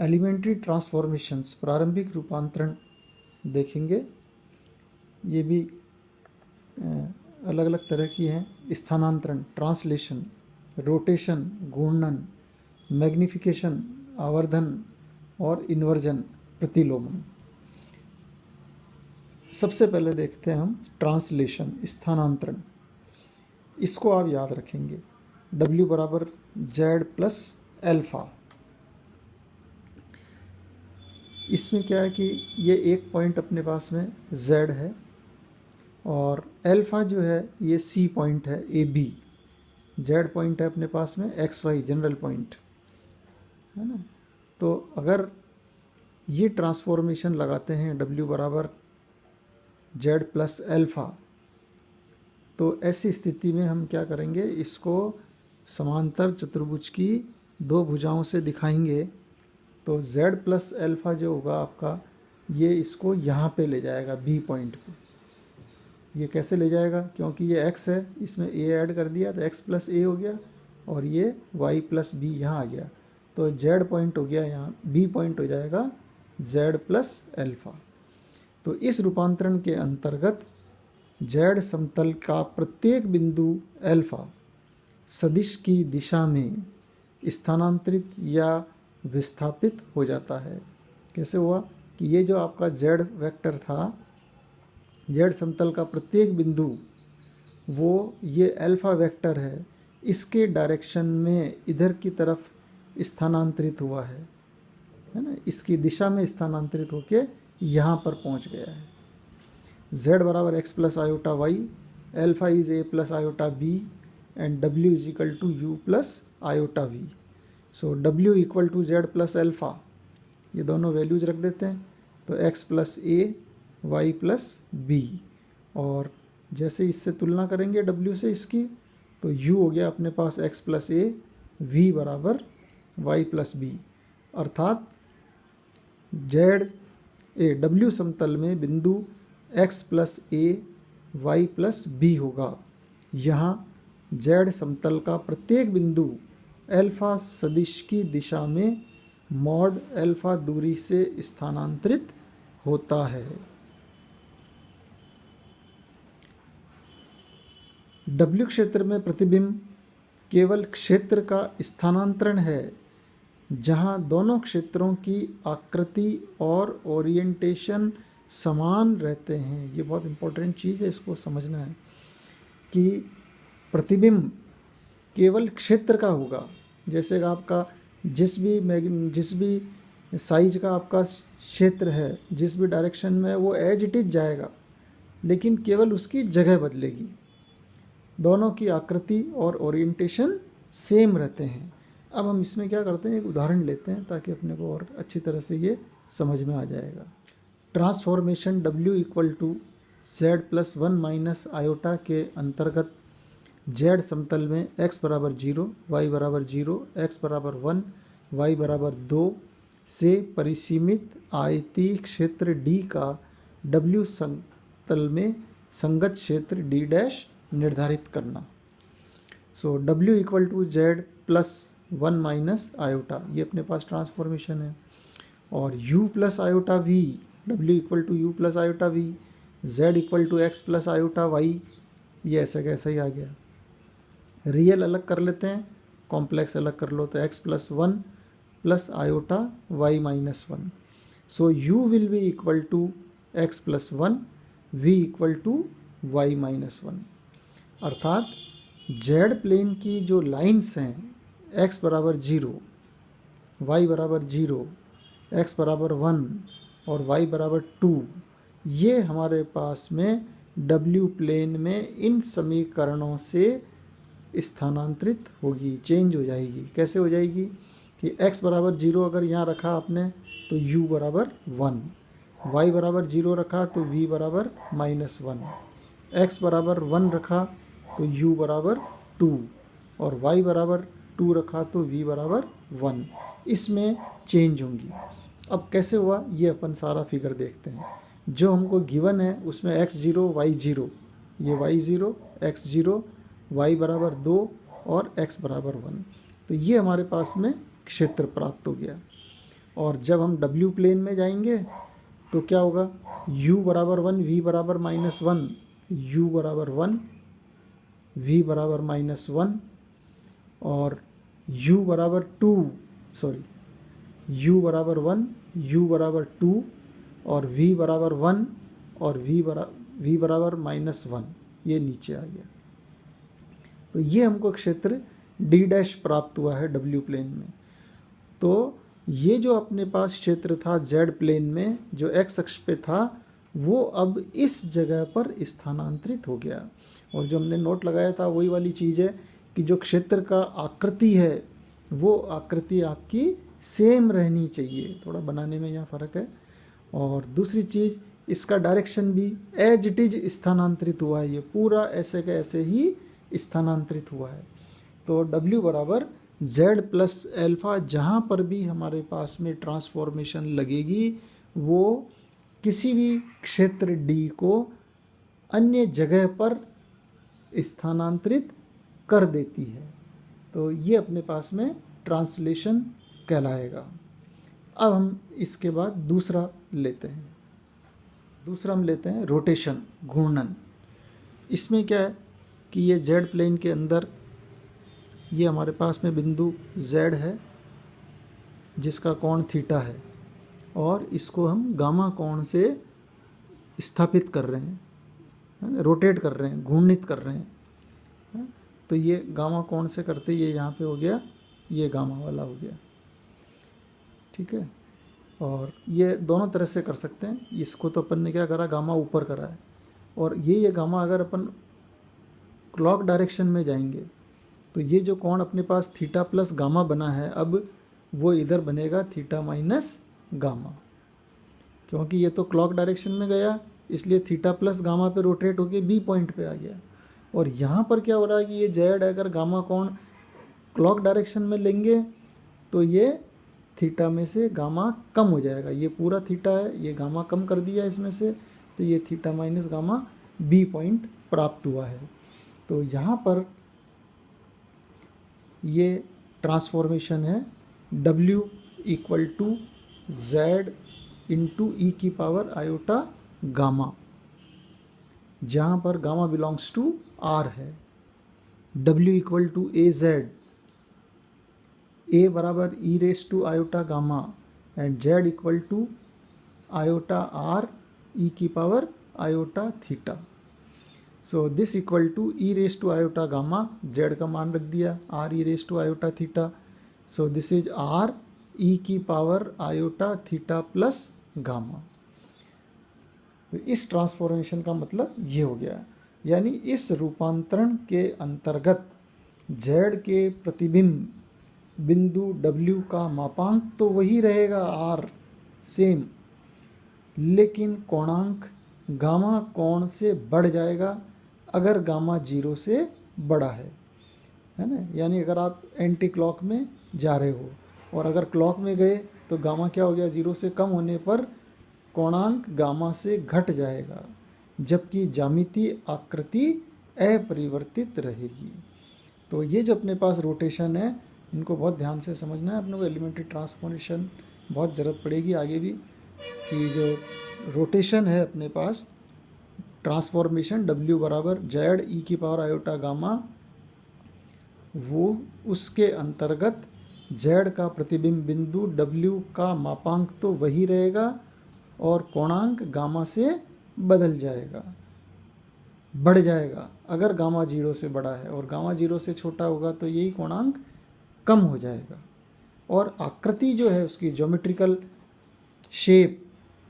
Elementary transformations, प्रारंभिक रूपांतरण देखेंगे। ये भी अलग अलग तरह की हैं। स्थानांतरण, ट्रांसलेशन, रोटेशन, घूर्णन, मैग्निफिकेशन, आवर्धन और इन्वर्जन, प्रतिलोमन। सबसे पहले देखते हैं हम ट्रांसलेशन, स्थानांतरण। इसको आप याद रखेंगे, W बराबर Z प्लस एल्फा। इसमें क्या है कि ये एक पॉइंट अपने पास में Z है और एल्फा जो है ये C पॉइंट है, AB। Z पॉइंट है अपने पास में XY, जनरल पॉइंट है ना। तो अगर ये ट्रांसफॉर्मेशन लगाते हैं W बराबर Z प्लस एल्फा, तो ऐसी स्थिति में हम क्या करेंगे, इसको समांतर चतुर्भुज की दो भुजाओं से दिखाएंगे। तो Z प्लस एल्फा जो होगा आपका, ये इसको यहाँ पे ले जाएगा, B पॉइंट पे। ये कैसे ले जाएगा, क्योंकि ये x है, इसमें a ऐड कर दिया तो x प्लस a हो गया, और ये y प्लस b यहाँ आ गया, तो z पॉइंट हो गया यहाँ, b पॉइंट हो जाएगा z प्लस एल्फा। तो इस रूपांतरण के अंतर्गत z समतल का प्रत्येक बिंदु एल्फा सदिश की दिशा में स्थानांतरित या विस्थापित हो जाता है। कैसे हुआ कि ये जो आपका z वेक्टर था, z समतल का प्रत्येक बिंदु, वो ये अल्फा वेक्टर है, इसके डायरेक्शन में इधर की तरफ स्थानांतरित हुआ है ना, इसकी दिशा में स्थानांतरित होके यहाँ पर पहुँच गया है। z बराबर x plus iota y, alpha is a plus iota b and w is equal to u plus iota v। So w equal to z plus alpha, ये दोनों वैल्यूज रख देते हैं, तो x plus a y plus b, और जैसे इससे तुलना करेंगे w से इसकी, तो u हो गया अपने पास x प्लस a, v बराबर y प्लस b। अर्थात w समतल में बिंदु x plus a y plus b होगा। यहाँ z समतल का प्रत्येक बिंदु एल्फा सदिश की दिशा में मॉड एल्फा दूरी से स्थानांतरित होता है। W क्षेत्र में प्रतिबिंब केवल क्षेत्र का स्थानांतरण है जहां दोनों क्षेत्रों की आकृति और ओरिएंटेशन समान रहते हैं। ये बहुत इंपॉर्टेंट चीज़ है, इसको समझना है कि प्रतिबिंब केवल क्षेत्र का होगा। जैसे आपका जिस भी साइज का आपका क्षेत्र है, जिस भी डायरेक्शन में, वो एज इट इज जाएगा, लेकिन केवल उसकी जगह बदलेगी। दोनों की आकृति और ओरिएंटेशन सेम रहते हैं। अब हम इसमें क्या करते हैं, एक उदाहरण लेते हैं ताकि अपने को और अच्छी तरह से ये समझ में आ जाएगा। Transformation W equal to Z plus 1 minus iota के अंतर्गत Z समतल में x बराबर 0, y बराबर 0, x बराबर 1, y बराबर 2 से परिसीमित आयतीय क्षेत्र D का W समतल में संगत क्षेत्र D डैश निर्धारित करना। So W equal to Z plus 1 minus iota, ये अपने पास ट्रांसफॉर्मेशन है, और U plus iota V, W equal to U plus iota V, Z equal to X plus iota Y, ये ऐसा कैसा ही आ गया। रियल अलग कर लेते हैं, कॉम्प्लेक्स अलग कर लो, तो x plus 1 plus iota y minus 1। So u will be equal to x plus 1, v equal to y minus 1। अर्थात z प्लेन की जो लाइंस हैं, x बराबर 0, y बराबर 0, x बराबर 1 और y बराबर 2, ये हमारे पास में w प्लेन में इन समीकरणों से स्थानांतरित होगी, चेंज हो जाएगी। कैसे हो जाएगी कि x बराबर 0 अगर यहाँ रखा आपने तो u बराबर 1, y बराबर 0 रखा तो v बराबर माइनस 1, x बराबर 1 रखा तो u बराबर 2, और y बराबर 2 रखा तो v बराबर 1, इसमें चेंज होंगी। अब कैसे हुआ ये अपन सारा फिगर देखते हैं। जो हमको गिवन है उसमें x0 y0, ये y0 x0, y बराबर 2 और x बराबर 1, तो ये हमारे पास में क्षेत्र प्राप्त हो गया। और जब हम W प्लेन में जाएंगे तो क्या होगा, u बराबर 1, v बराबर -1, u बराबर 1, v बराबर -1 और u बराबर 2, u बराबर 1, u बराबर 2 और v बराबर 1 और v बराबर -1, ये नीचे आ गया। तो ये हमको क्षेत्र d' प्राप्त हुआ है W प्लेन में। तो ये जो अपने पास क्षेत्र था Z प्लेन में जो x अक्ष पे था, वो अब इस जगह पर स्थानांतरित हो गया। और जो हमने नोट लगाया था वही वाली चीज़ है कि जो क्षेत्र का आकृति है वो आकृति आपकी सेम रहनी चाहिए, थोड़ा बनाने में यहाँ फ़र्क है। और दूसरी चीज़, इसका डायरेक्शन भी एज इट इज स्थानांतरित हुआ है, ये पूरा ऐसे के ऐसे ही स्थानांतरित हुआ है। तो W बराबर Z प्लस एल्फ़ा, जहाँ पर भी हमारे पास में ट्रांसफॉर्मेशन लगेगी वो किसी भी क्षेत्र D को अन्य जगह पर स्थानांतरित कर देती है। तो ये अपने पास में ट्रांसलेशन कहलाएगा। अब हम इसके बाद दूसरा लेते हैं। दूसरा हम लेते हैं रोटेशन, घूर्णन। इसमें क्या है कि ये Z प्लेन के अंदर ये हमारे पास में बिंदु Z है जिसका कोण थीटा है और इसको हम गामा कोण से स्थापित कर रहे हैं, रोटेट कर रहे हैं, घूर्णित कर रहे हैं। तो ये गामा कोण से करते ये यहाँ पे हो गया, ये गामा वाला हो गया, ठीक है। और ये दोनों तरह से कर सकते हैं। इसको तो अपन ने क्या करा, गामा ऊपर करा है, और ये गामा अगर अपन क्लॉक डायरेक्शन में जाएंगे तो ये जो कोण अपने पास थीटा प्लस गामा बना है, अब वो इधर बनेगा थीटा माइनस गामा, क्योंकि ये तो क्लॉक डायरेक्शन में गया इसलिए थीटा प्लस गामा पे रोटेट होके बी पॉइंट पे आ गया। और यहाँ पर क्या हो रहा है कि ये जेड अगर गामा कोण क्लॉक डायरेक्शन में लेंगे तो ये थीटा में से गामा कम हो जाएगा, ये पूरा थीटा है, ये गामा कम कर दिया इसमें से, तो ये theta minus gamma B point प्राप्त हुआ है। तो यहाँ पर ये ट्रांसफॉर्मेशन है W equal to Z into e की पावर आयोटा गामा, जहाँ पर गामा बिलोंग्स टू R है। W equal to AZ, A बराबर e raise to iota gamma and Z equal to iota R e की power iota theta. So this equal to e raise to iota gamma, Z का मान रख दिया, R e raise to iota theta. So this is R e की power iota theta plus gamma. तो इस transformation का मतलब ये हो गया, यानी इस रूपांतरण के अंतर्गत Z के प्रतिबिंब बिंदु W का मापांक तो वही रहेगा R सेम, लेकिन कोणांक गामा कोण से बढ़ जाएगा अगर गामा 0 से बड़ा है ना। यानी अगर आप एंटी क्लॉक में जा रहे हो और अगर क्लॉक में गए तो गामा क्या हो गया, 0 से कम होने पर कोणांक गामा से घट जाएगा, जबकि ज्यामितीय आकृति अपरिवर्तित रहेगी। तो ये जो अपने पास रोटेशन है, इनको बहुत ध्यान से समझना है अपने को। एलिमेंट्री ट्रांसफॉर्मेशन बहुत ज़रूरत पड़ेगी आगे भी, कि जो रोटेशन है अपने पास ट्रांसफॉर्मेशन W बराबर Z ई की पावर आयोटा गामा, वो उसके अंतर्गत Z का प्रतिबिंब बिंदु W का मापांक तो वही रहेगा और कोणांक गामा से बदल जाएगा, बढ़ जाएगा अगर गामा 0 से बड़ा है, और गामा 0 से छोटा होगा तो यही कोणांक कम हो जाएगा। और आकृति जो है उसकी ज्योमेट्रिकल शेप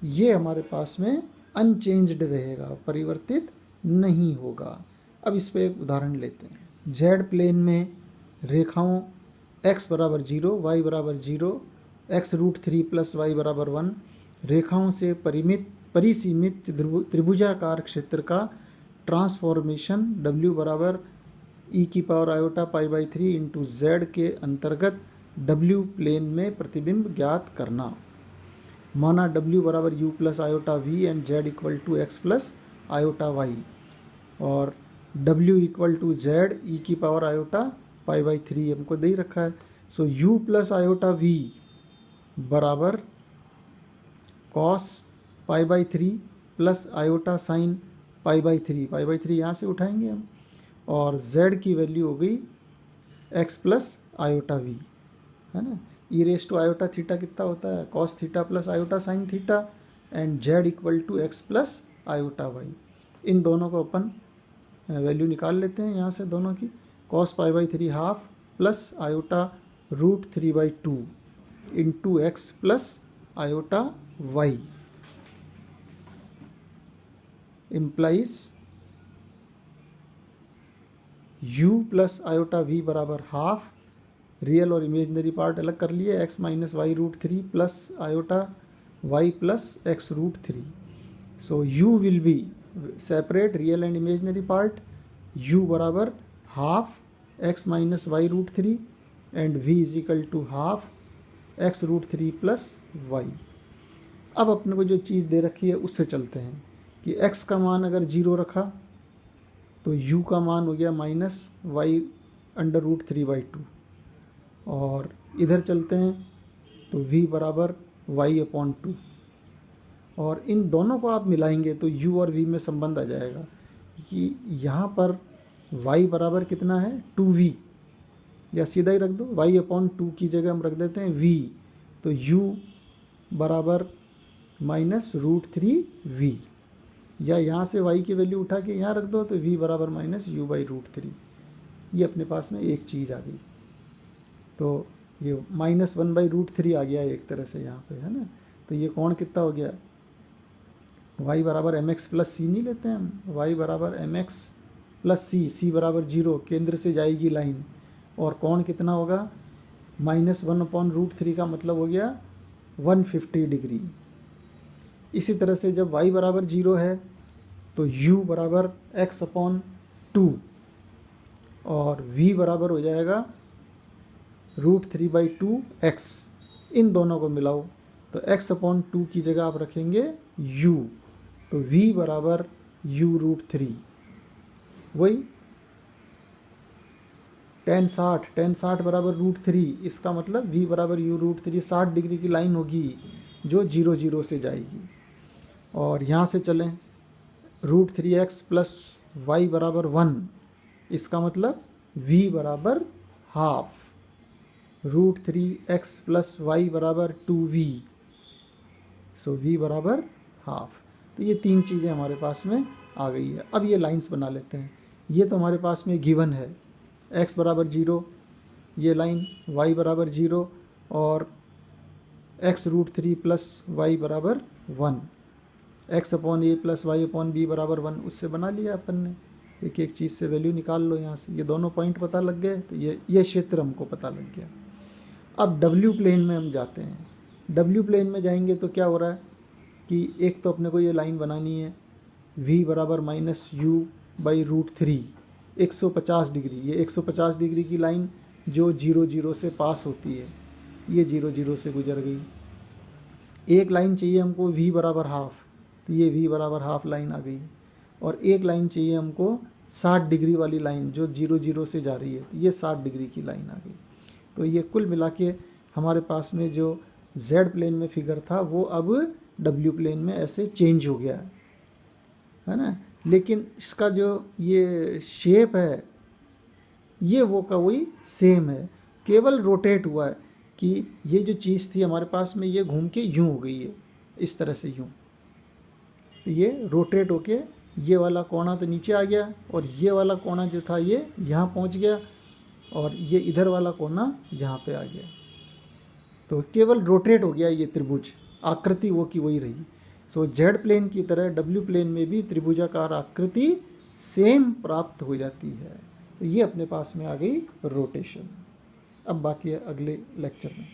ये हमारे पास में अनचेंज्ड रहेगा, परिवर्तित नहीं होगा। अब इस पर एक उदाहरण लेते हैं। Z प्लेन में रेखाओं x बराबर 0, y बराबर 0, x√3 प्लस y बराबर 1 रेखाओं से परिसीमित त्रिभुजाकार क्षेत्र का ट्रांसफॉर्मेशन W बराबर ई की पावर आयोटा π/3 इंटू Z के अंतर्गत W प्लेन में प्रतिबिंब ज्ञात करना। माना W बराबर u plus iota v and Z equal to x plus iota y, और W equal to Z e की पावर आयोटा π/3 हमको दे ही रखा है। So u plus iota v बराबर cos pi by 3 plus iota sine pi by 3, pi by 3 यहाँ से उठाएंगे हम, और z की वैल्यू हो गई x प्लस आयोटा v, है ना। E raise to iota theta कितना होता है, cos theta plus iota sine theta, and z equal to x plus iota y। इन दोनों को अपन वैल्यू निकाल लेते हैं यहाँ से दोनों की। Cos pi by 3 half plus iota root 3 by 2 into x plus iota y implies u plus iota v बराबर हाफ, रियल और इमेजनरी पार्ट अलग कर लिए, x minus y root 3 plus iota y plus x root 3। So u will be separate real and imaginary part, u बराबर half x minus y root 3 and v is equal to half x root 3 plus y. अब अपने को जो चीज़ दे रखी है उससे चलते हैं कि x का मान अगर 0 रखा तो u का मान हो गया minus y under root 3 by 2, और इधर चलते हैं तो v बराबर y अपॉन 2, और इन दोनों को आप मिलाएंगे तो u और v में संबंध आ जाएगा कि यहाँ पर y बराबर कितना है 2v, या सीधा ही रख दो y अपॉन 2 की जगह हम रख देते हैं v, तो u बराबर माइनस रूट 3v, या यहाँ से y की वैल्यू उठा के यहाँ रख दो तो v बराबर माइनस यू बाई रूट 3। ये अपने पास में एक चीज़ आ गई, तो ये माइनस 1 बाई रूट 3 आ गया एक तरह से यहाँ पे, है ना। तो ये कोण कितना हो गया, y बराबर एम एक्स प्लस सी नहीं लेते हैं हम, y बराबर एम एक्स प्लस सी, सी बराबर 0, केंद्र से जाएगी लाइन, और कोण कितना होगा माइनस 1 अपॉन रूट 3 का मतलब हो गया 150 डिग्री। इसी तरह से जब y बराबर 0 है तो u बराबर x अपॉन 2 और v बराबर हो जाएगा रूट 3 बाई 2 x। इन दोनों को मिलाओ तो x अपॉन 2 की जगह आप रखेंगे u, तो v बराबर u रूट 3, वही tan 60 बराबर रूट 3, इसका मतलब v बराबर u रूट 3, 60 डिग्री की लाइन होगी जो 0 0 से जाएगी। और यहाँ से चलें रूट 3x प्लस वाई बराबर 1, इसका मतलब v बराबर half, root 3x plus Y बराबर 2v, सो v बराबर हाफ। तो ये तीन चीज़ें हमारे पास में आ गई है। अब ये लाइंस बना लेते हैं। ये तो हमारे पास में गिवन है, x बराबर 0 ये लाइन, y बराबर 0 और x रूट 3 प्लस वाई बराबर 1, x अपॉन ए प्लस वाई अपॉन बी बराबर 1, उससे बना लिया अपन ने। एक एक चीज़ से वैल्यू निकाल लो यहाँ से, ये दोनों पॉइंट पता लग गए, तो ये क्षेत्र हमको पता लग गया। अब w प्लेन में हम जाते हैं। w प्लेन में जाएंगे तो क्या हो रहा है कि एक तो अपने को ये लाइन बनानी है v बराबर minus u by root 3, 150 degree, ये 150 डिग्री की लाइन जो 0 0 से पास होती है, ये 0 0 से गुजर गई। एक लाइन चाहिए हमको v बराबर हाफ, तो ये v बराबर हाफ लाइन आ गई, और एक लाइन चाहिए हमको 60 डिग्री वाली लाइन जो 0 0 से जा रही है, तो ये 60 डिग्री की लाइन आ गई। तो ये कुल मिला के हमारे पास में जो z प्लेन में फिगर था वो अब w प्लेन में ऐसे चेंज हो गया है ना। लेकिन इसका जो ये शेप है ये वो का वही सेम है, केवल रोटेट हुआ है कि ये जो चीज़ थी हमारे पास में ये घूम के यूँ हो गई है, इस तरह से यूँ, तो ये रोटेट होके ये वाला कोना तो नीचे आ गया और ये वाला कोना जो था ये यहाँ पहुँच गया और ये इधर वाला कोना यहाँ पे आ गया। तो केवल रोटेट हो गया ये त्रिभुज, आकृति वो की वही रही। सो जेड प्लेन की तरह डब्ल्यू प्लेन में भी त्रिभुजाकार आकृति सेम प्राप्त हो जाती है। तो ये अपने पास में आ गई रोटेशन। अब बाकी है अगले लेक्चर में।